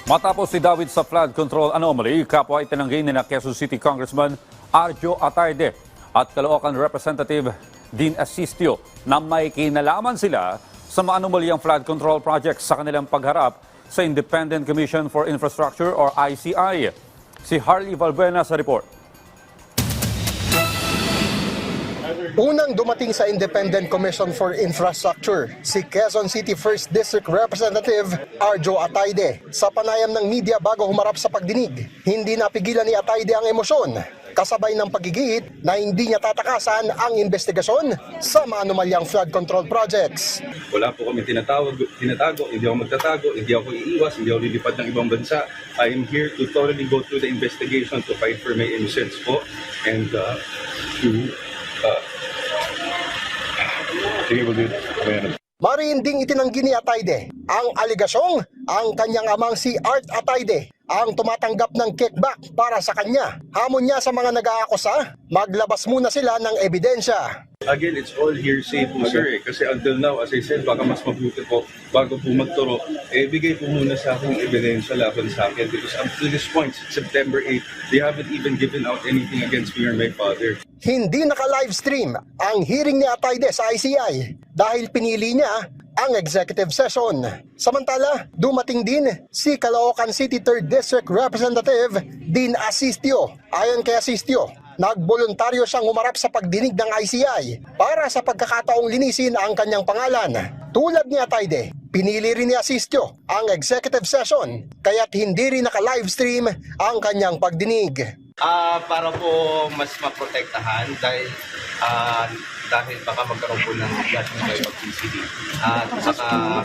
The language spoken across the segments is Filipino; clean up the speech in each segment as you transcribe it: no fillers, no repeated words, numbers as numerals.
Matapos si David sa flood control anomaly, kapwa itinanggi ni Quezon City Congressman Arjo Atayde at Caloocan Representative Dean Asistio na may kinalaman sila sa mga anomalyang flood control projects sa kanilang pagharap sa Independent Commission for Infrastructure or ICI. Si Harley Valbuena sa report. Unang dumating sa Independent Commission for Infrastructure, si Quezon City 1st District Representative Arjo Atayde. Sa panayam ng media bago humarap sa pagdinig, hindi napigilan ni Atayde ang emosyon, kasabay ng pagigihit na hindi niya tatakasan ang investigasyon sa mga anomalyang flood control projects. Wala po kami tinatago, hindi ako magtatago, hindi ako iiwas, hindi ako lilipad ng ibang bansa. I am here to thoroughly go through the investigation to fight for my innocence po and Mariinding itinanggi ni Atayde ang aligasyong ang kanyang amang si Art Atayde ang tumatanggap ng kickback para sa kanya. Hamon niya sa mga nag-aakusa, maglabas muna sila ng ebidensya. Again, it's all hearsay po, sir. Kasi until now, as I said, baka mas mabuti po, bago po magturo, bigay po muna sa akin ebidensya laban sa akin. Because up to this point, September 8, they haven't even given out anything against me or my father. Hindi naka-livestream ang hearing ni Atayde sa ICI dahil pinili niya ang executive session. Samantala, dumating din si Caloocan City 3rd District Representative Dean Asistio. Ayon kay Asistio, nagboluntaryo siyang humarap sa pagdinig ng ICI para sa pagkakataong linisin ang kanyang pangalan. Tulad ni Atayde, pinili rin ni Asistio ang executive session kaya't hindi rin naka-livestream ang kanyang pagdinig. Para po mas maprotektahan dahil baka magkaroon po ng judgment by PCD. At saka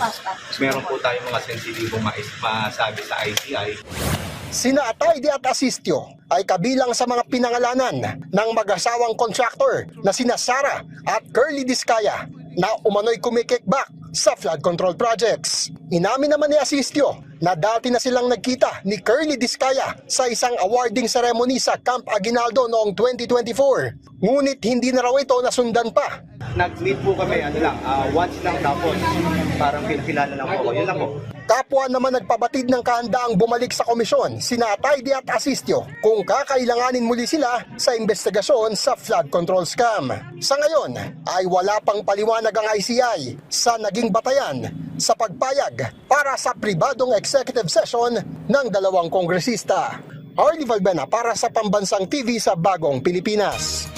meron po tayong mga sensitibong masabi sa ICI. Sina Atayde at Asistio ay kabilang sa mga pinangalanan ng mag-asawang contractor na sina Sara at Curly Discaya na umano'y kumikickback sa flood control projects. Inamin naman ni Asistio na dati na silang nagkita ni Curly Discaya sa isang awarding ceremony sa Camp Aguinaldo noong 2024. Ngunit hindi na raw ito nasundan pa. Nag-meet po kami, once lang tapos parang pinakilala lang po. Yun lang po. Kapwa naman nagpabatid ng kahandaang bumalik sa komisyon sina Atayde at Asistio kung kakailanganin muli sila sa investigasyon sa flood control scam. Sa ngayon ay wala pang paliwanag ang ICI sa naging batayan sa pagpayag para sa pribadong executive session ng dalawang kongresista. Harley Valbuena para sa Pambansang TV sa Bagong Pilipinas.